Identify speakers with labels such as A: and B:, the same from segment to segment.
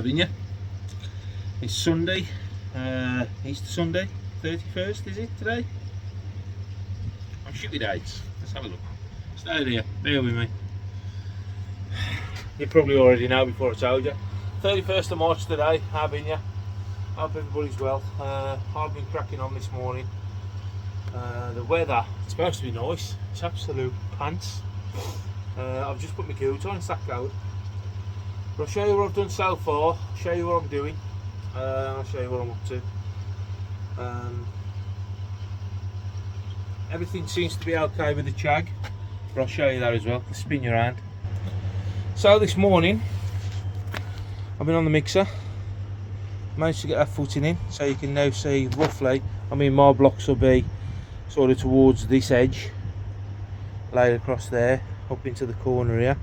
A: haven't you? It's Sunday, Easter Sunday, 31st is it today? I'm shit with dates. Let's have a look. Stay there, bear with me. You probably already know before I told you. 31st of March today, haven't you? Hope everybody's well. I've been cracking on this morning. The weather, it's supposed to be nice. It's absolute pants. I've just put my coat on, it's that cold. But I'll show you what I've done so far, show you what I'm doing, and I'll show you what I'm up to. Everything seems to be okay with the chag, but I'll show you that as well. Spin your hand. So this morning, I've been on the mixer, managed to get that footing in, so you can now see roughly, I mean my blocks will be sort of towards this edge, laid across there, up into the corner here.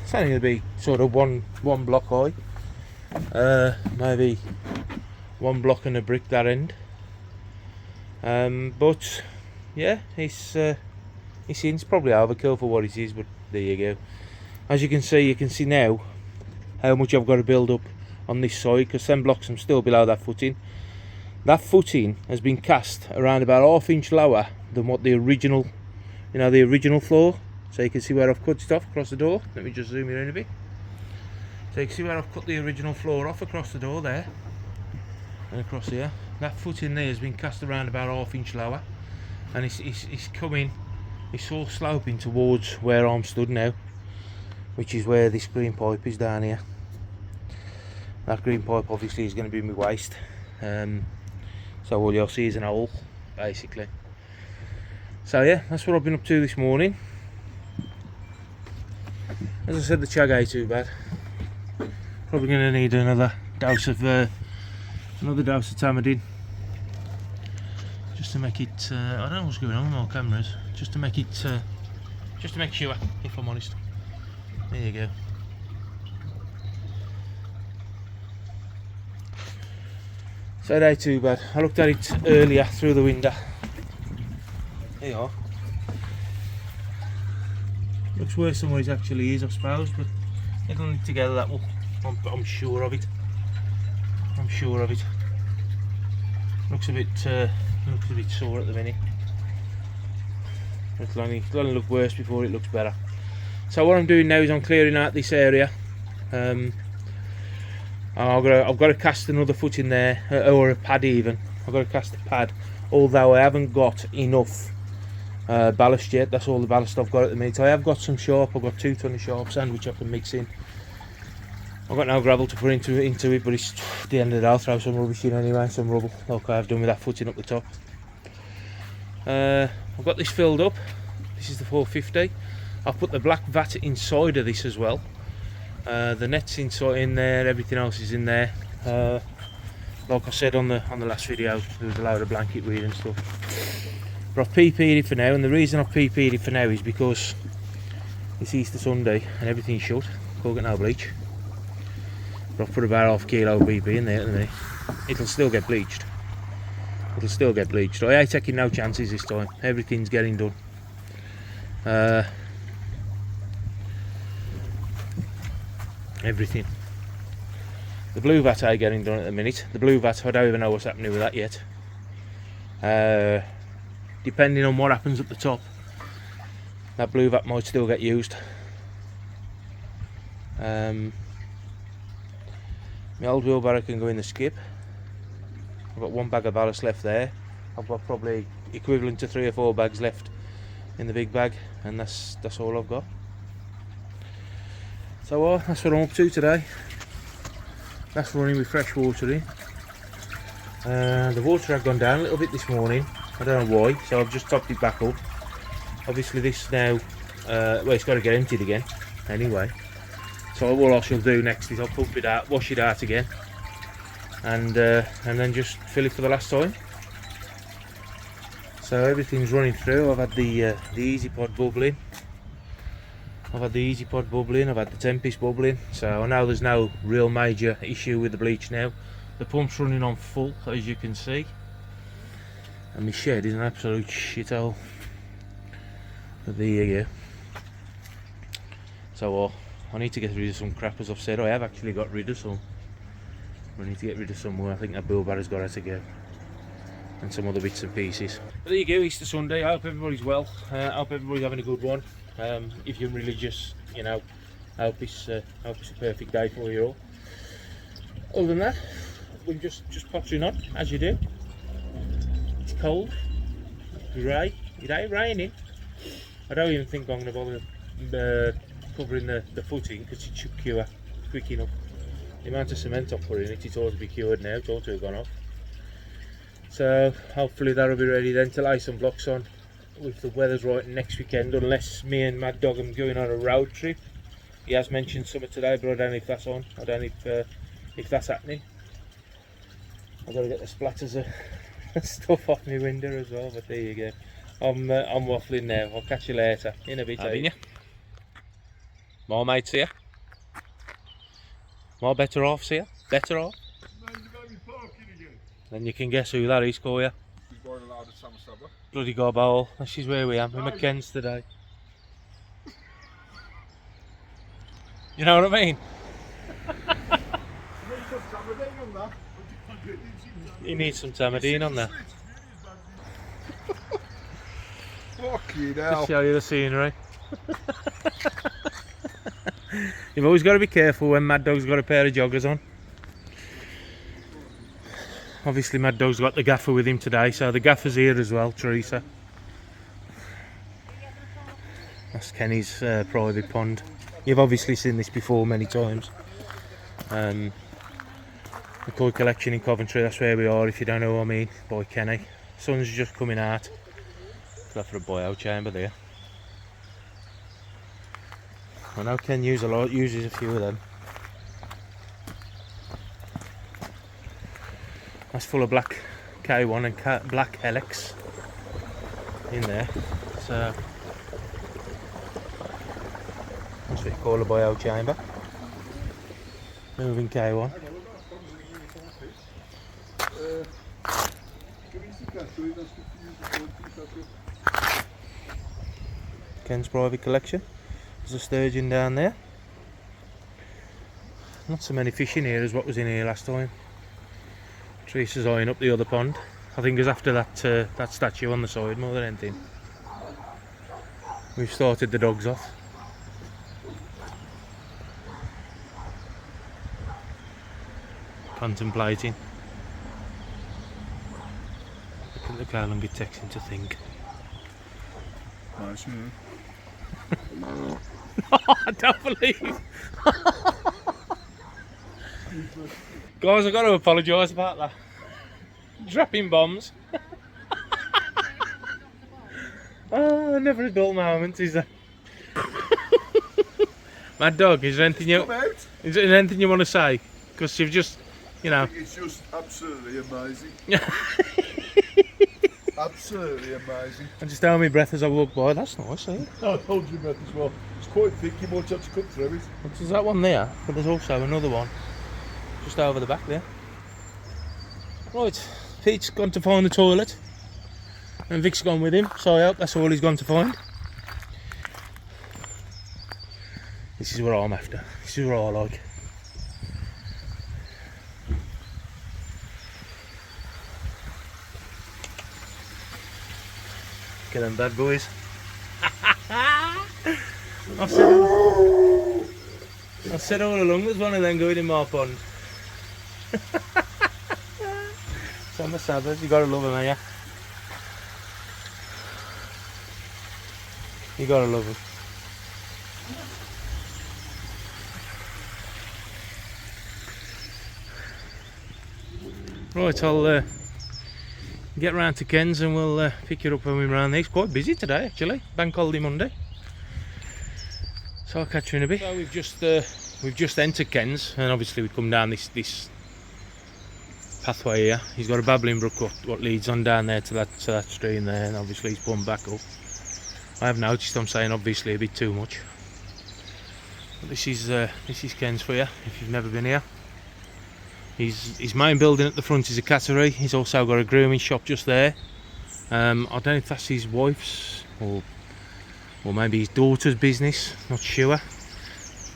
A: It's only going to be sort of one block high, maybe one block and a brick that end. But yeah, it's probably overkill for what it is, but there you go. As you can see now how much I've got to build up on this side, because some blocks I'm still below that footing. That footing has been cast around about ½ inch lower than what the original, the original floor. So you can see where I've cut it off across the door. Let me just zoom in a bit. So you can see where I've cut the original floor off across the door there, and across here. That footing there has been cast around about ½ inch lower, and it's coming. It's all sloping towards where I'm stood now, which is where this green pipe is down here. That green pipe obviously is going to be my waste. So all you'll see is an hole, basically. So yeah, that's what I've been up to this morning. As I said, the chag ain't too bad. Probably going to need another dose of Tamidine, just to make it. I don't know what's going on with my cameras. Just to make sure, if I'm honest. There you go. So it ain't too bad. I looked at it earlier through the window. There you are. Looks worse than what it actually is, I suppose, but it'll knit together, that will. I'm sure of it. I'm sure of it. Looks a bit sore at the minute. It'll only look worse before it looks better. So what I'm doing now is I'm clearing out this area. I've got to cast another foot in there, or a pad even. I've got to cast a pad, although I haven't got enough ballast yet. That's all the ballast I've got at the minute. I have got some sharp. I've got 2 ton of sharp sand which I can mix in. I've got no gravel to put into it, but it's at the end of the day I'll throw some rubbish in anyway, some rubble, like I've done with that footing up the top. I've got this filled up. This is the 450. I've put the black vat inside of this as well. The net's inside in there, everything else is in there. Like I said on the last video, there was a load of blanket weed and stuff. But I've PP'd it for now, and the reason I've PP'd it for now is because it's Easter Sunday and everything's shut. Can't get no bleach. But I've put about ½ kilo PP in there at the minute. It'll still get bleached. I ain't taking no chances this time. Everything's getting done. Everything. The blue vat ain't getting done at the minute. The blue vat, I don't even know what's happening with that yet. Depending on what happens at the top, that blue vat might still get used. My old wheelbarrow can go in the skip. I've got 1 bag of ballast left there. I've got probably equivalent to 3 or 4 bags left in the big bag, and that's all I've got. So that's what I'm up to today. That's running with fresh water in. The water had gone down a little bit this morning. I don't know why, so I've just topped it back up. Obviously this now, well, it's got to get emptied again anyway. So what I shall do next is I'll pump it out, wash it out again, and then just fill it for the last time. So everything's running through. I've had the Easy Pod bubbling. I've had the Tempest bubbling, so I know there's no real major issue with the bleach now. The pump's running on full, as you can see, and my shed is an absolute shithole. But there you go. So I need to get rid of some crap, as I've said. I have actually got rid of some. I need to get rid of some more. I think that bull barrow's got to go. And some other bits and pieces. But there you go, Easter Sunday. I hope everybody's well. I hope everybody's having a good one. If you're religious, you know, I hope it's a perfect day for you all. Other than that, we're just pottering on, as you do. It's cold, grey, it ain't raining. I don't even think I'm going to bother covering the footing, because it should cure quick enough. The amount of cement I've put in it, it's ought to be cured now, it ought to have gone off. So hopefully that'll be ready then to lay some blocks on if the weather's right next weekend, unless me and Mad Dog are going on a road trip. He has mentioned summer today, but I don't know if that's on. I don't know if that's happening. I've got to get the splatters of stuff off my window as well, but there you go. I'm waffling now. I'll catch you later in a bit. Having you? More mates here? More better offs here? Better off?
B: No, you've got to be parking again.
A: Then you can guess who that is, call ya.
B: He's going allowed at Summer Supper.
A: Bloody gobble. This is where we am. We're McKen's today. You know what I mean? You need some Tamadine on there.
B: Fucking hell.
A: Just show you the scenery. You've always got to be careful when Mad Dog's got a pair of joggers on. Obviously Mad Dog's got the gaffer with him today, so the gaffer's here as well, Teresa. That's Kenny's private pond. You've obviously seen this before many times. The koi collection in Coventry, that's where we are if you don't know what I mean, by Kenny. Sun's just coming out. Go for a boy-out chamber there. I know Ken uses a few of them. That's full of black K1 and black helix in there. So that's what you call a boy-out chamber. Moving K1. Ken's private collection. There's a sturgeon down there. Not so many fish in here as what was in here last time. Teresa's eyeing up the other pond. I think it's after that statue on the side more than anything. We've started the dogs off. Contemplating. Look how long it takes him to think.
B: Nice, man.
A: No, I don't believe. Guys, I've got to apologise about that. Dropping bombs. Oh, never a dull moment, is there? Mad Dog, is there anything you want to say? Because you've just, you know.
B: It's just absolutely amazing. Absolutely amazing.
A: I just held my breath as I walked by. That's nice, eh?
B: I told you about as well. It's quite thick, you might have to cut through it.
A: There's that one there, but there's also another one just over the back there. Right, Pete's gone to find the toilet and Vic's gone with him, so I hope that's all he's gone to find. This is what I'm after. This is what I like. Look at them bad boys. I've said all along there's one of them going in my pond. Summer Sabbath, you gotta love them, ain't you? You gotta love them. Right, I'll get round to Ken's and we'll pick it up when we're round there. It's quite busy today actually, Bank Holiday Monday. So I'll catch you in a bit. So we've just entered Ken's and obviously we've come down this pathway here. He's got a babbling brook what leads on down there to that stream there, and obviously he's pumped back up. I have noticed I'm saying obviously a bit too much. But this is Ken's for you if you've never been here. His main building at the front is a cattery. He's also got a grooming shop just there. I don't know if that's his wife's or maybe his daughter's business, not sure.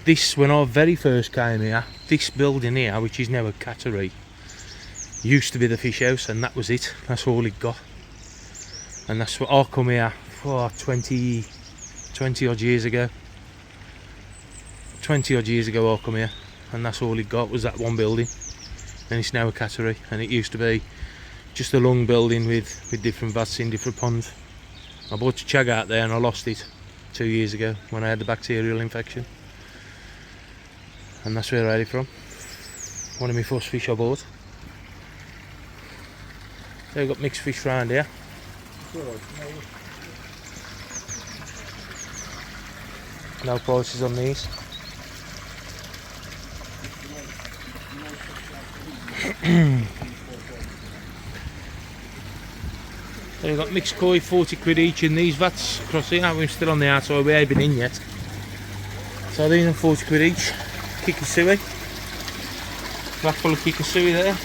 A: this, when I very first came here, this building here, which is now a cattery, used to be the fish house, and that was it. That's all it got. And that's what I come here for 20 odd years ago. 20 odd years ago I come here, and that's all it got was that one building. And it's now a cattery, and it used to be just a long building with different vats in different ponds. I bought a chag out there and I lost it 2 years ago when I had the bacterial infection. And that's where I had it from. One of my first fish I bought. So we've got mixed fish round here. No prices on these. So we've got mixed koi, 40 quid each in these vats across here. We're still on the outside, we haven't been in yet. So these are 40 quid each. Kikasui. Vat full of kikasui there.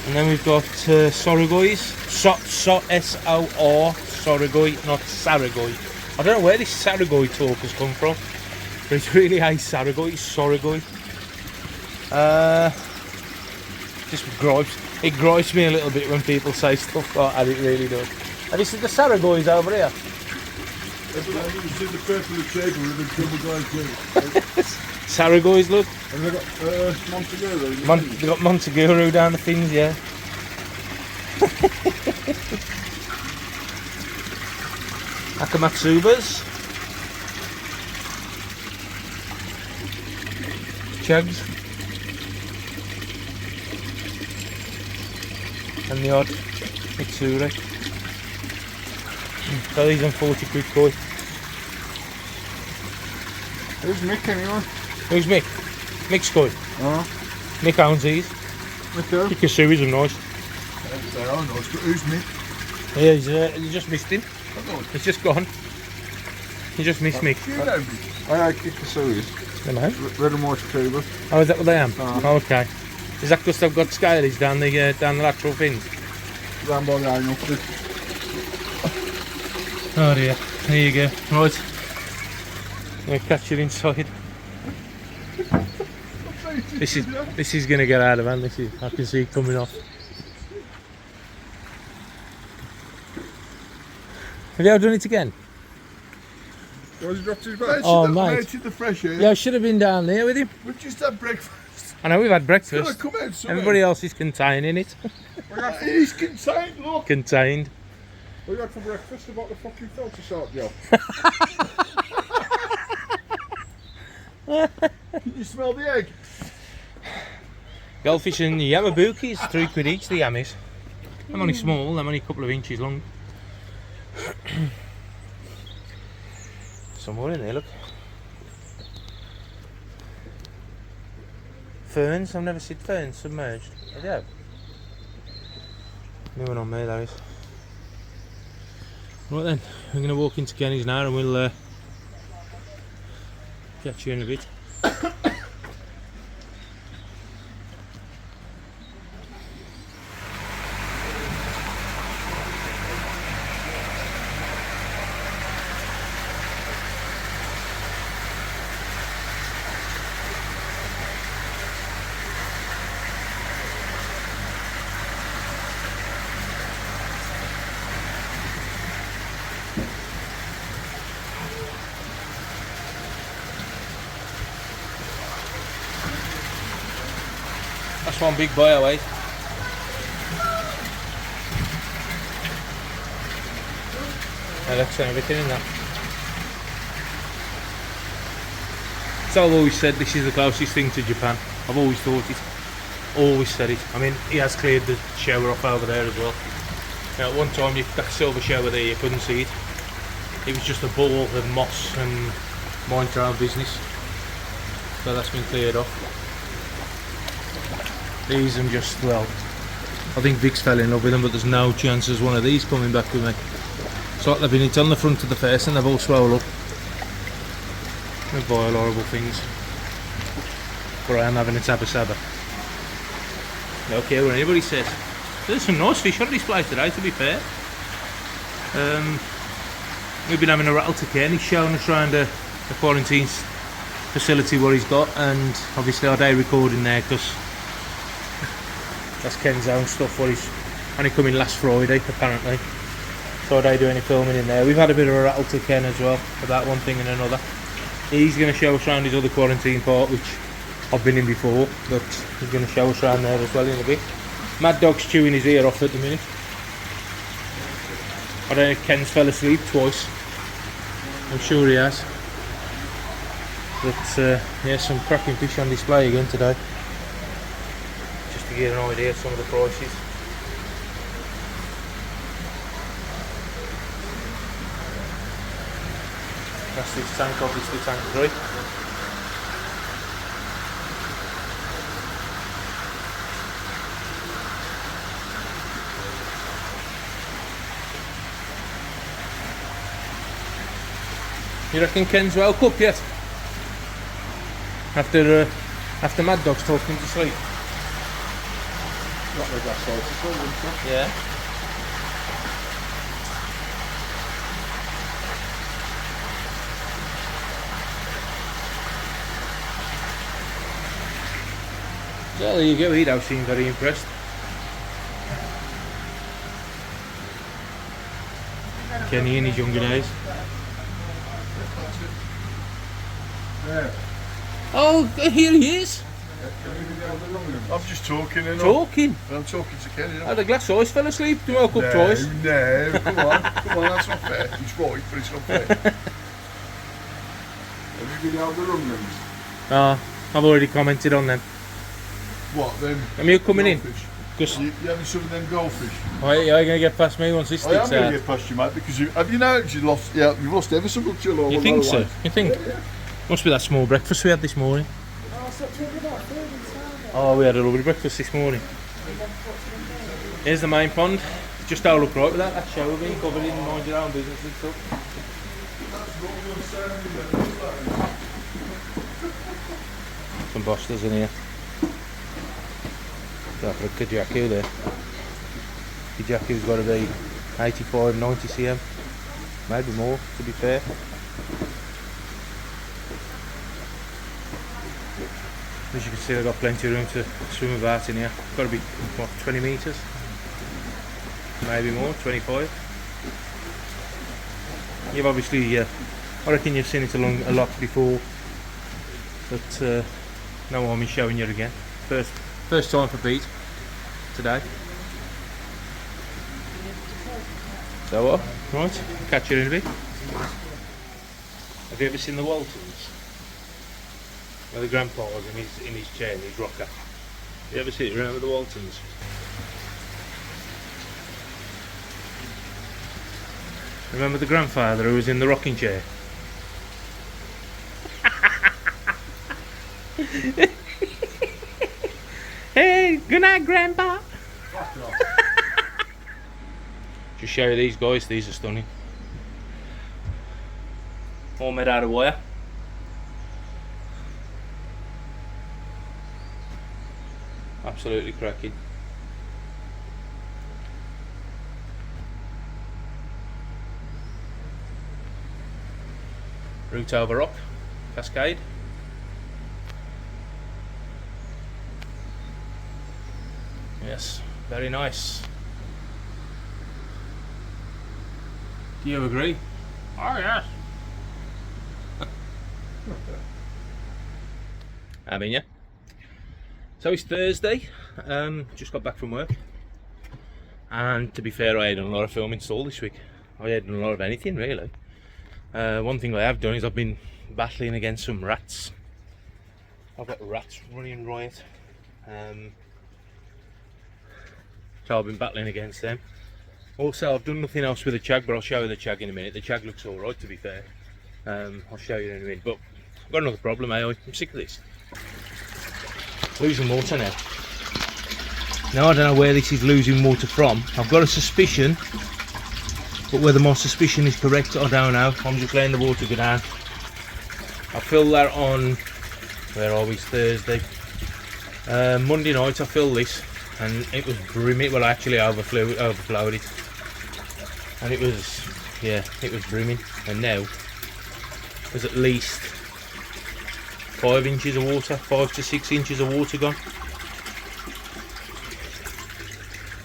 A: And then we've got sorgois. S-O-R, sorgoi, not saragoi. I don't know where this saragoi talk has come from, but it's really a saragoi, it's sorgoi. Just gripes me a little bit when people say stuff like that, it really does. And this is the saragois over here.
B: This is the purple table with the double glazed roof.
A: Saragois, look.
B: And they've got Monteguro.
A: They've got Monteguro down the fins, yeah. Akamatsubas. Chugs. And the odd Mitsuri. So these are 40 quid koi.
B: Who's Mick anyway?
A: Who's Mick? Mick's koi.
B: Oh.
A: Mick owns these.
B: Mick who?
A: Kikasuis are nice.
B: They are nice, but who's Mick?
A: Yeah, you just missed him. He's just gone. You just missed Mick.
B: You know Mick? I like Kikasuis.
A: Hello.
B: Red and white Cuba.
A: Oh, is that what they am?
B: Oh.
A: Oh, okay. Is that because they've got scalies down the lateral fins?
B: Round by the angle.
A: Oh dear. There you go. Right. I'm gonna catch it inside. This is gonna get out of hand. This is. I can see it coming off. Have you ever done it again?
B: Why has he dropped his bag?
A: Oh, mate.
B: In the fresh air.
A: Yeah, I should have been down there with him.
B: We just had breakfast.
A: I know we've had breakfast.
B: Come out,
A: Everybody else is containing it.
B: He's contained, look.
A: Contained.
B: We had for breakfast about the fucking filter salt job. Can you smell the egg?
A: Goldfish and yamabukis, 3 quid each, the yammies. They're only small, they're only a couple of inches long. Some more in there, look. Ferns, I've never seen ferns submerged. Have you? New one on me, that is. Right then, we're going to walk into Kenny's now and we'll catch you in a bit. That's one big boy away. That's everything in that. So I've always said this is the closest thing to Japan. I've always thought it. Always said it. I mean, he has cleared the shower off over there as well. Now, at one time, that silver shower there, you couldn't see it. It was just a ball of moss and mind your own business. So that's been cleared off. These I'm just, well, I think Vic's fell in love with them, but there's no chance there's one of these coming back with me. So they've been on the front of the face and they've all swelled up. They're vile, horrible things. But I am having a tabba-sabba. Okay, what anybody says. There's some nice fish on display today, to be fair. we've been having a rattle to Ken. He's showing us around the quarantine facility what he's got, and obviously our day recording there because that's Ken's own stuff. What he's only come in last Friday apparently, so I don't do any filming in there. We've had a bit of a rattle to Ken as well about one thing and another. He's going to show us around his other quarantine part, which I've been in before, but he's going to show us around there as well in a bit. Mad Dog's chewing his ear off at the minute. I don't know if Ken's fell asleep twice. I'm sure he has. But yeah, some cracking fish on display again today. Just to get an idea of some of the prices. That's this tank, obviously tank 3. You reckon Ken's woke up yet? After Mad Dog's talking him to sleep?
B: Not the gas lights,
A: Yeah. So there you go, he don't seem very impressed. Kenny in his younger days.
B: Yeah.
A: Oh, here he is!
B: I'm just talking and
A: Talking?
B: I'm talking to Kenny.
A: Oh, the glass eyes fell asleep, he woke up twice.
B: No, come on, that's not fair. It's right, but it's not fair. Have you been out the rumblings?
A: Ah, I've already commented on them.
B: What, them?
A: Are you coming in?
B: goldfish?
A: Because
B: You having some of them goldfish?
A: you're going to get past me once this
B: I am
A: sticks
B: going to
A: out.
B: get past you, mate, because have you noticed you've lost ever so much along
A: You
B: the
A: think
B: way?
A: so? You think?
B: Yeah.
A: Must be that small breakfast we had this morning. Oh, we had a lovely breakfast this morning. Here's the main pond. Just all look right with that shower being covered in, mind your own business and stuff. Some bosses in here. Go for a Kajaku there. Kajaku's got to be 85, 90 cm. Maybe more, to be fair. As you can see, I've got plenty of room to swim about in here. Got to be, what, 20 metres? Maybe more, 25. You've obviously, I reckon you've seen it a lot before, but no harm in showing you again. First time for Pete today. So what? Right, catch you in a bit. Have you ever seen the Waltons? Where the grandpa was in his chair, in his rocker. You ever see it? Remember the Waltons? Remember the grandfather who was in the rocking chair? Hey, good night, Grandpa. Just show you these guys. These are stunning. All made out of wire. Absolutely cracking. Route over rock, cascade. Yes, very nice. Do you agree? Oh yes. I mean, yeah. So it's Thursday. Just got back from work, and to be fair, I had done a lot of film install this week. I hadn't done a lot of anything really. One thing I have done is I've been battling against some rats. I've got rats running riot. So I've been battling against them. Also, I've done nothing else with the chag, but I'll show you the chag in a minute. The chag looks alright, to be fair. I'll show you in a minute. But I've got another problem, I'm sick of this. Losing water now. Now I don't know where this is losing water from. I've got a suspicion, but whether my suspicion is correct, I don't know. I'm just letting the water go down. I filled that on, where are we, Thursday. Monday night I filled this, and it was brimming. Well, I actually overflowed it, and it was yeah, it was brimming, and now there's at least 5 inches of water, 5 to 6 inches of water gone.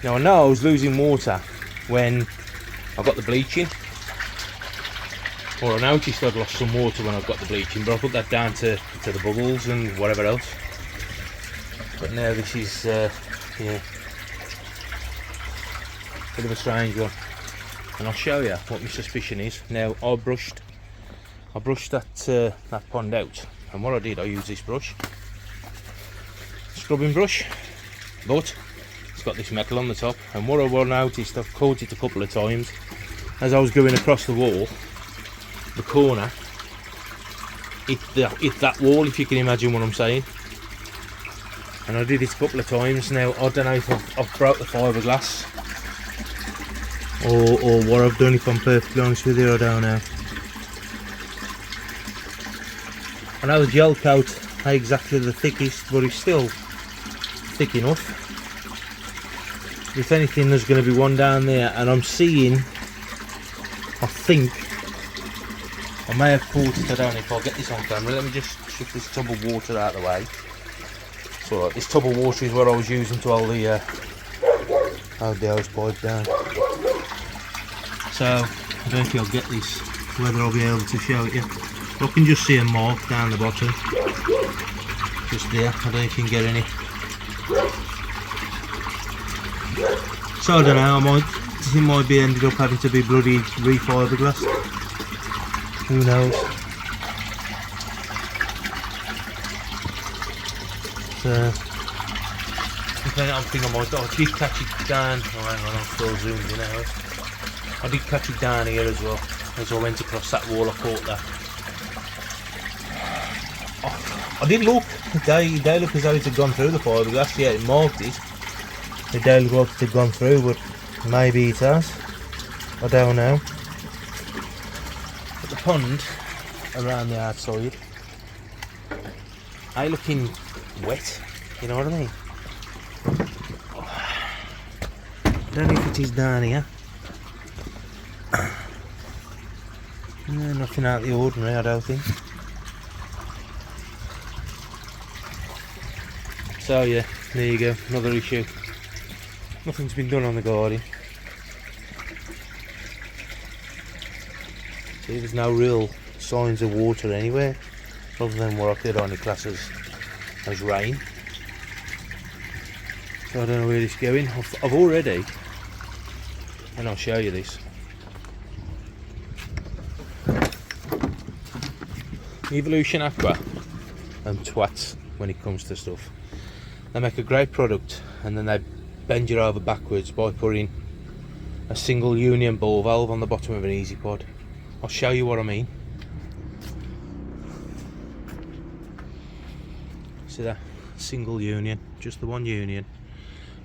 A: Now I know I was losing water when I got the bleaching, or I noticed I'd lost some water when I got the bleaching, but I put that down to the bubbles and whatever else. But now this is, yeah, bit of a strange one, and I'll show you what my suspicion is. Now I brushed that that pond out, and what I did, I used this brush, scrubbing brush, but it's got this metal on the top, and what I noticed, I've caught it a couple of times as I was going across the wall, the corner hit that wall, if you can imagine what I'm saying. And I did it a couple of times. Now I don't know if I've broke the fiberglass or what I've done, if I'm perfectly honest with you. I don't know. I know the gel coat ain't exactly the thickest, but it's still thick enough. If anything, there's going to be one down there, and I'm seeing, I think I may have caught it. I don't know if I'll get this on camera. Let me just shift this tub of water out of the way. So this tub of water is what I was using to hold the hose pipe down. So I don't know if I'll get this, whether I'll be able to show it you. I can just see a mark down the bottom, just there. I don't know if you can get any. So I don't know, it might be ended up having to be bloody re-fiberglassed. Who knows? So, I think I did catch it down. Oh, hang on, I'm still zoomed in now. I did catch it down here as well. As I went across that wall, I caught that. Oh, I did look. They look as though it had gone through the fiberglass. Yeah, it marked it. It did look like it had gone through, but maybe it has. I don't know. But the pond around the outside, I looking wet, you know what I mean? I don't know if it is down here. No, nothing out of the ordinary, I don't think. So yeah, there you go, another issue. Nothing's been done on the garden. See, there's no real signs of water anywhere, other than what I could only class as rain. So I don't know where it's going. I've already, and I'll show you this. Evolution Aqua and twats when it comes to stuff. They make a great product, and then they bend you over backwards by putting a single union ball valve on the bottom of an easy pod. I'll show you what I mean. See that? Single union, just the one union,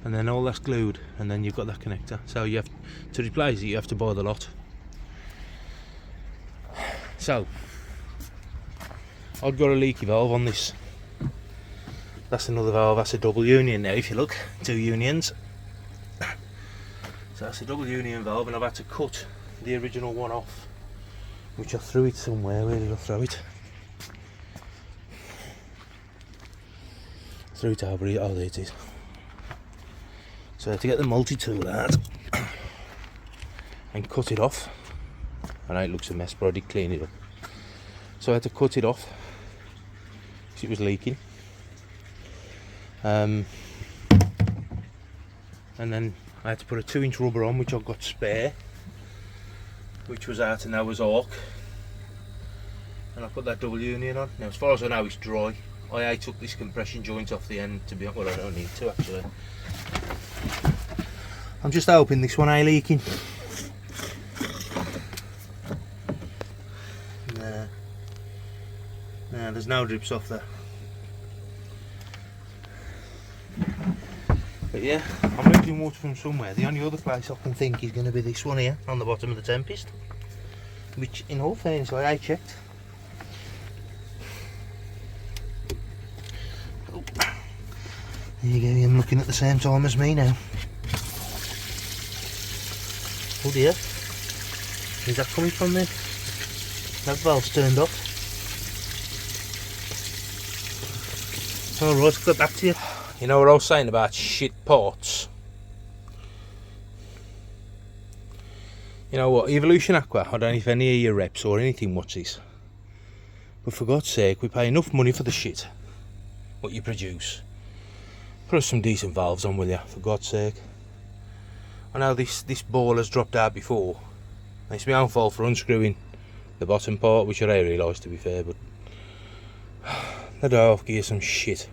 A: and then all that's glued, and then you've got that connector. So you have to replace it, you have to buy the lot. So I've got a leaky valve on this. That's another valve, that's a double union now, if you look, 2 unions. So that's a double union valve, and I've had to cut the original one off, which I threw it somewhere. Where did I throw it? Threw it over here. Oh, there it is. So I had to get the multi-tool out and cut it off. I know it looks a mess, but I did clean it up. So I had to cut it off because it was leaking. And then I had to put a 2-inch rubber on, which I've got spare, which was out of Noah's Ark, and I put that double union on. Now as far as I know it's dry. I took this compression joint off the end, to be honest. Well, I don't need to actually. I'm just hoping this one ain't leaking. Nah, there's no drips off there. But yeah, I'm losing water from somewhere. The only other place I can think is going to be this one here on the bottom of the Tempest, which in all fairness I checked. Oh. There you go, I'm looking at the same time as me now. Oh dear. Is that coming from there? That valve's turned off. Alright, got back to you. You know what I was saying about shit parts? You know what, Evolution Aqua, I don't know if any of your reps or anything watch this, but for God's sake, we pay enough money for the shit, what you produce. Put us some decent valves on, will ya, for God's sake. I know this ball has dropped out before. It's my own fault for unscrewing the bottom part, which I realise, to be fair, but I don't have to give you some shit.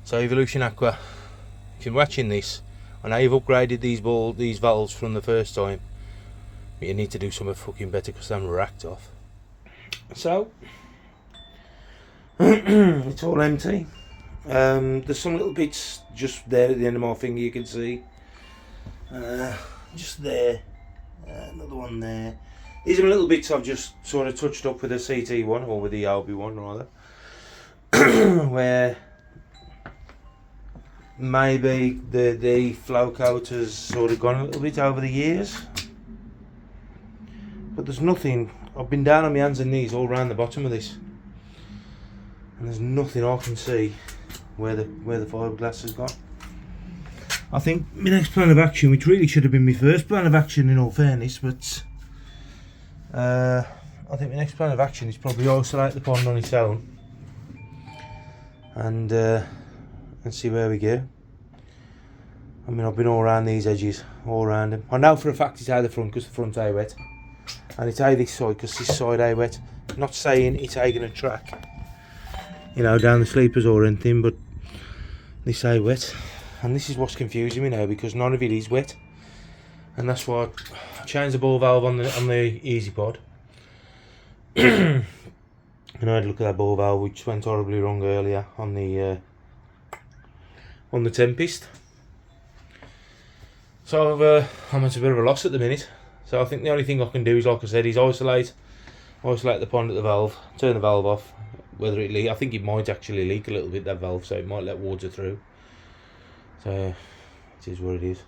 A: So Evolution Aqua, if you're watching this, I know you've upgraded these valves from the first time, but you need to do something fucking better because they're racked off. So it's all empty. There's some little bits just there at the end of my finger you can see. Just there, another one there. These are little bits I've just sort of touched up with the CT one, or with the LB one rather, where maybe the flow coat has sort of gone a little bit over the years, but there's nothing. I've been down on my hands and knees all around the bottom of this, and there's nothing I can see where the fiberglass has gone. I think my next plan of action, which really should have been my first plan of action in all fairness, but I think my next plan of action is probably isolate the pond on its own and see where we go. I mean, I've been all around these edges, all around them. I know for a fact it's out the front because the front's A wet, and it's out this side because this side A wet. Not saying it's A gonna track, you know, down the sleepers or anything, but this A wet, and this is what's confusing me now because none of it is wet, and that's why I changed the ball valve on the Easy Pod. And I had a look at that ball valve, which went horribly wrong earlier on the Tempest. So I'm at a bit of a loss at the minute. So I think the only thing I can do is, like I said, is isolate the pond at the valve, turn the valve off. Whether it leak, I think it might actually leak a little bit, that valve, so it might let water through. So it is what it is.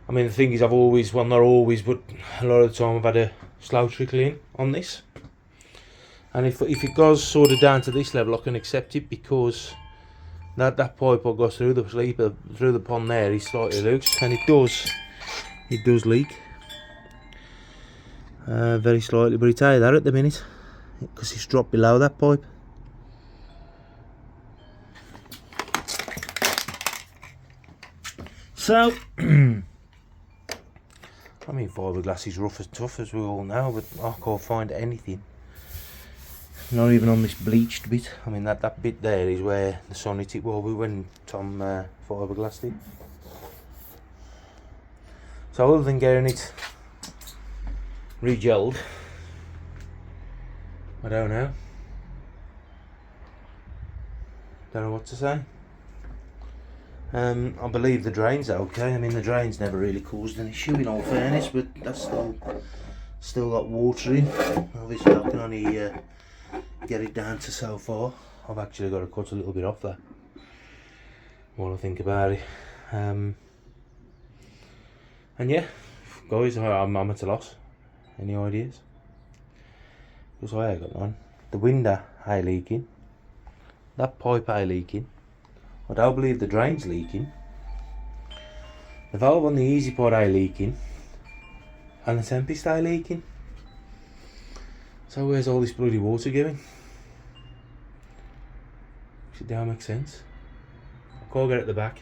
A: I mean, the thing is, I've always, well, not always, but a lot of the time I've had a slow trickle in on this. And if it goes sort of down to this level, I can accept it, because that pipe will go through the sleeper, through the pond there, is slightly loose, and it does leak. Very slightly, but it's out there at the minute, because it's dropped below that pipe. So, I mean, fiberglass is rough and tough, as we all know, but I can't find anything. Not even on this bleached bit. I mean, that bit there is where the sun hit it while we went on fiberglassed it. So other than getting it re-gelled, I don't know. Don't know what to say. I believe the drain's okay. I mean, the drain's never really caused an issue, in all fairness, but that's still got water in. Obviously I can only get it down to so far. I've actually got to cut a little bit off there while I think about it. And yeah, guys, I'm at a loss. Any ideas? Because I ain't got none. The window ain't leaking. That pipe ain't leaking. I don't believe the drain's leaking. The valve on the Easy Pod ain't leaking. And the Tempest ain't leaking. So where's all this bloody water going? It don't make sense. I can't get at the back,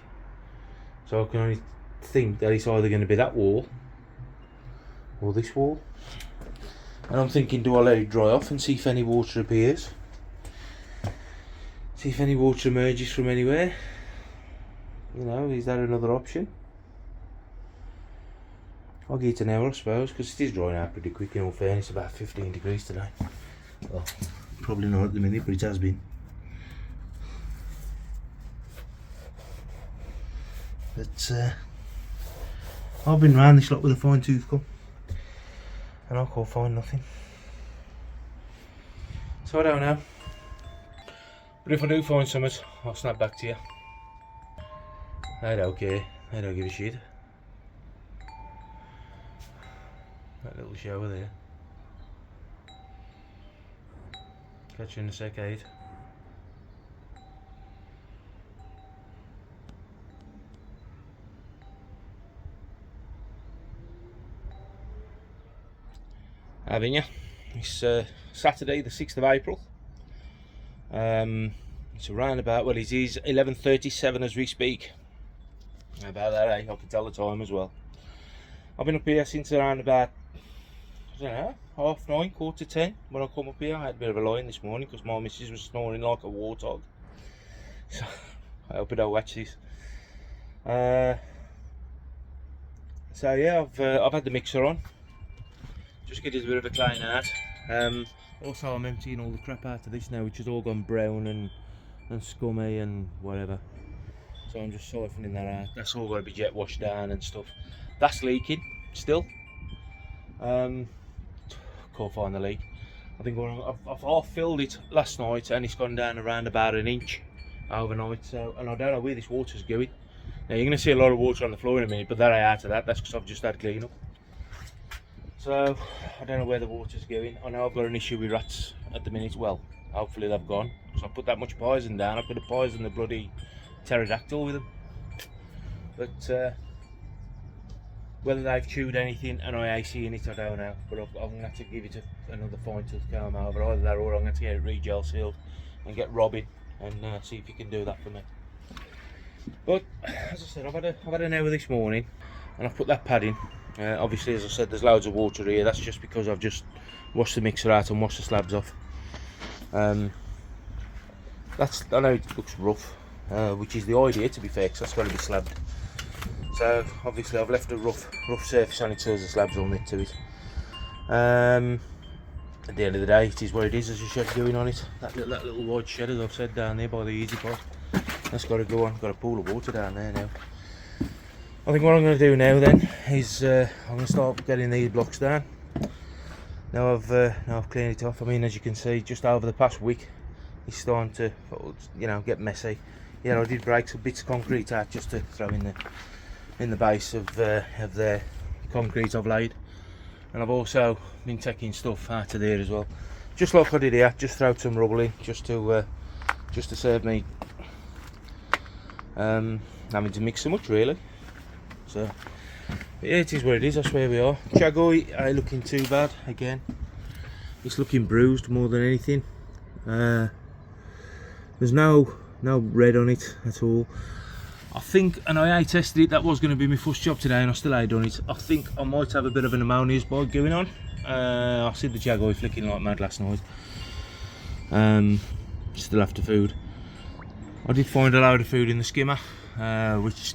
A: so I can only think that it's either going to be that wall or this wall. And I'm thinking, do I let it dry off and see if any water appears? See if any water emerges from anywhere? You know, is that another option? I'll give it an hour, I suppose, because it is drying out pretty quick. In all fairness, about 15 degrees today. Well, probably not at the minute, but it has been. But I've been round this lot with a fine tooth comb, and I can't find nothing. So I don't know. But if I do find something, I'll snap back to you. I don't care. I don't give a shit. little shower there. Catch you in a sec, Aid. Having you. It's Saturday the 6th of April. It's around about, well, it is 11:37 as we speak. How about that, eh? I can tell the time as well. I've been up here since around about, I don't know, 9:30, 9:45 when I come up here. I had a bit of a lie-in this morning because my missus was snoring like a warthog. So I hope I don't watch this. So yeah, I've had the mixer on. Just get it a bit of a clean out. Also I'm emptying all the crap out of this now, which has all gone brown and scummy and whatever. So I'm just siphoning that out. That's all got to be jet washed down and stuff. That's leaking still. Can't find the leak. I think I've half filled it last night and it's gone down around about an inch overnight. So, and I don't know where this water's going. Now you're going to see a lot of water on the floor in a minute, but that ain't out of that. That's because I've just had clean up. So I don't know where the water's going. I know I've got an issue with rats at the minute. Well, hopefully they've gone, because I put that much poison down. I could have poisoned the bloody pterodactyl with them. But whether they've chewed anything and I AC in it, I don't know. But I'm going to have to give it another fine tooth comb over. Either that or I'm going to get it re-gel sealed and get Robin and see if he can do that for me. But as I said, I've had an hour this morning and I've put that pad in. Obviously, as I said, there's loads of water here. That's just because I've just washed the mixer out and washed the slabs off. I know it looks rough, which is the idea, to be fair, because that's got to be slabbed. So obviously I've left a rough surface on it so the slabs will knit to it. At the end of the day, it is what it is. There's a shed going on it. That little wide shed, as I've said, down there by the easy pot. That's got to go on. Got a pool of water down there now. I think what I'm going to do now then is I'm going to start getting these blocks down. Now I've cleaned it off. I mean, as you can see, just over the past week, it's starting to, you know, get messy. Yeah, I did break some bits of concrete out just to throw in the base of the concrete I've laid, and I've also been taking stuff out of there as well, just like I did here. Just throw some rubble in, just to save me having to mix so much, really. So yeah, it is what it is. That's where we are. Chagoi ain't looking too bad. Again, it's looking bruised more than anything. There's no red on it at all. I think, and I tested it, that was going to be my first job today and I still ain't done it. I think I might have a bit of an ammonia spike going on. I see the Chagoi flicking like mad last night. Still after food. I did find a load of food in the skimmer, which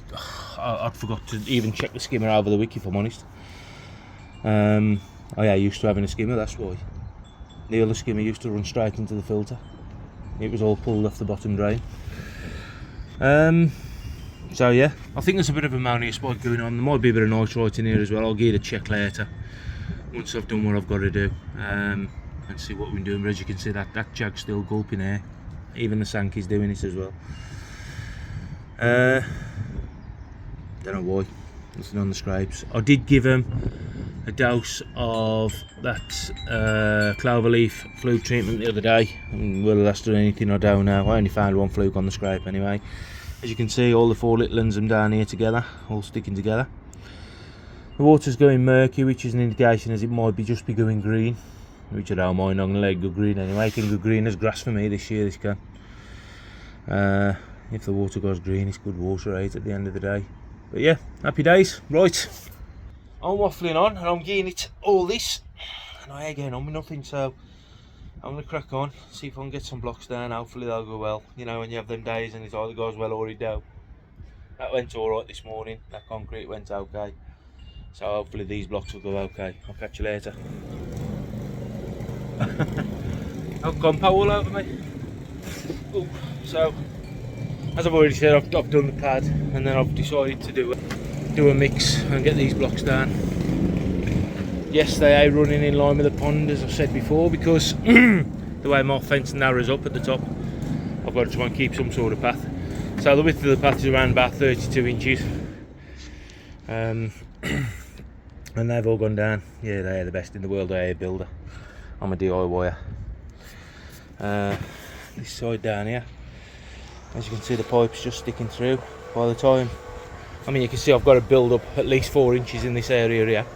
A: I'd forgot to even check the skimmer over the week, if I'm honest. I used to having a skimmer, that's why. The other skimmer used to run straight into the filter. It was all pulled off the bottom drain. So yeah, I think there's a bit of ammonia spike going on. There might be a bit of nitrite in here as well. I'll give it a check later once I've done what I've got to do, and see what we're doing. But as you can see, that jag's still gulping air. Even the Sankey's doing it as well. Don't know why. Nothing on the scrapes. I did give him a dose of that cloverleaf fluke treatment the other day, and whether that's done anything I don't know. I only found one fluke on the scrape anyway. As you can see, all the four little ones are down here together, all sticking together. The water's going murky, which is an indication as it might just be going green, which I don't mind. I'm going to let it go green anyway. It can go green as grass for me this year, this can. If the water goes green, it's good water, right, at the end of the day. But yeah, happy days. Right, I'm waffling on and I'm getting it all this, and I ain't getting on with nothing, so I'm going to crack on, see if I can get some blocks down. Hopefully they'll go well. You know, when you have them days and it either goes well or it don't. That went alright this morning. That concrete went okay. So hopefully these blocks will go okay. I'll catch you later. I've gone all over me. Ooh. So, as I've already said, I've done the pad, and then I've decided to do a mix and get these blocks down. Yes, they are running in line with the pond, as I've said before, because the way my fence narrows up at the top, I've got to try and keep some sort of path. So the width of the path is around about 32 inches. and they've all gone down. Yeah, they are the best in the world air builder. I'm a DIYer. This side down here, as you can see, the pipe's just sticking through. By the time, I mean, you can see I've got to build up at least 4 inches in this area here.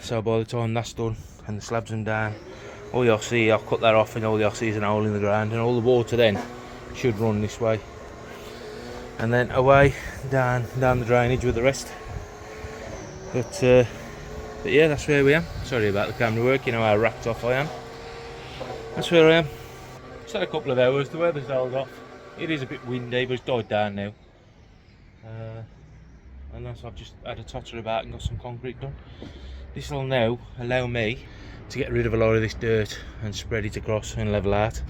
A: So by the time that's done and the slabs are down, all you'll see, I'll cut that off, and all you'll see is an hole in the ground, and all the water then should run this way and then away down the drainage with the rest. But yeah, that's where we am. Sorry about the camera work, you know how wrapped off I am. That's where I am. Just had a couple of hours, the weather's held off. It is a bit windy, but it's died down now. And that's, I've just had a totter about and got some concrete done. This will now allow me to get rid of a lot of this dirt and spread it across and level out,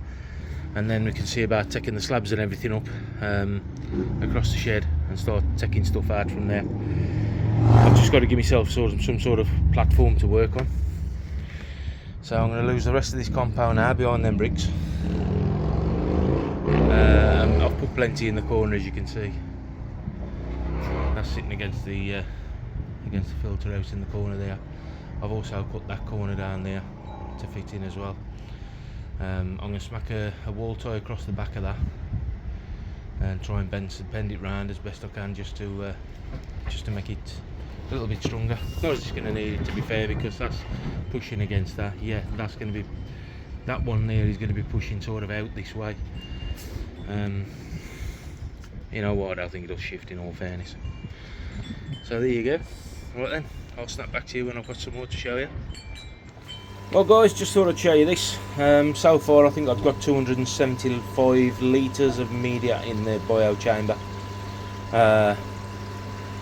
A: and then we can see about taking the slabs and everything up across the shed and start taking stuff out from there. I've just got to give myself some sort of platform to work on. So I'm going to lose the rest of this compound now behind them bricks. I've put plenty in the corner, as you can see. That's sitting against the filter house in the corner there. I've also cut that corner down there to fit in as well. I'm going to smack a wall tie across the back of that and try and bend it round as best I can, just to make it a little bit stronger. Not as it's going to need it, to be fair, because that's pushing against that. Yeah, that's going to be, that one there is going to be pushing sort of out this way. You know what, I don't think it'll shift, in all fairness. So there you go. Right then, I'll snap back to you when I've got some more to show you. Well guys, just thought I'd show you this. So far I think I've got 275 litres of media in the bio chamber,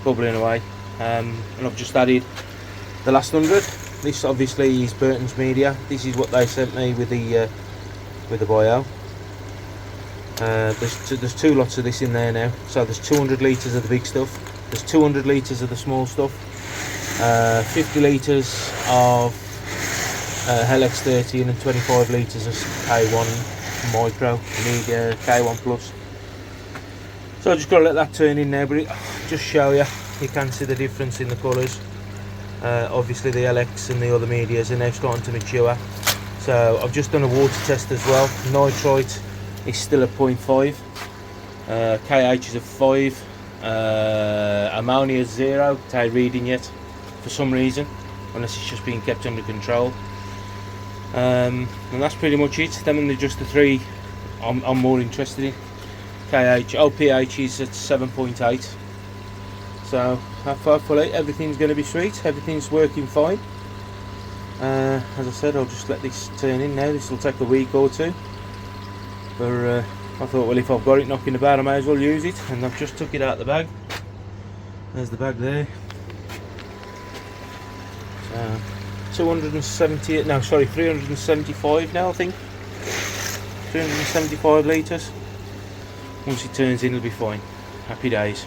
A: bubbling away, and I've just added the last 100. This obviously is Burton's media. This is what they sent me with the bio. There's 2 lots of this in there now. So there's 200 litres of the big stuff, there's 200 litres of the small stuff, 50 litres of LX13 and 25 litres of K1 Micro Media K1 Plus. So I just got to let that turn in now, but just show you, you can see the difference in the colours. Obviously the LX and the other medias are now starting to mature. So I've just done a water test as well. Nitrite is still at 0.5, KH is at 5, ammonia is 0, can't reading yet for some reason, unless it's just being kept under control. And that's pretty much it. Them and just the 3 I'm more interested in. KH, pH is at 7.8. So hopefully everything's going to be sweet, everything's working fine. As I said, I'll just let this turn in now. This will take a week or 2. But I thought, well, if I've got it knocking about, I may as well use it, and I've just took it out of the bag. There's the bag there. So 270, no sorry, 375 now I think. 375 litres. Once it turns in, it'll be fine. Happy days.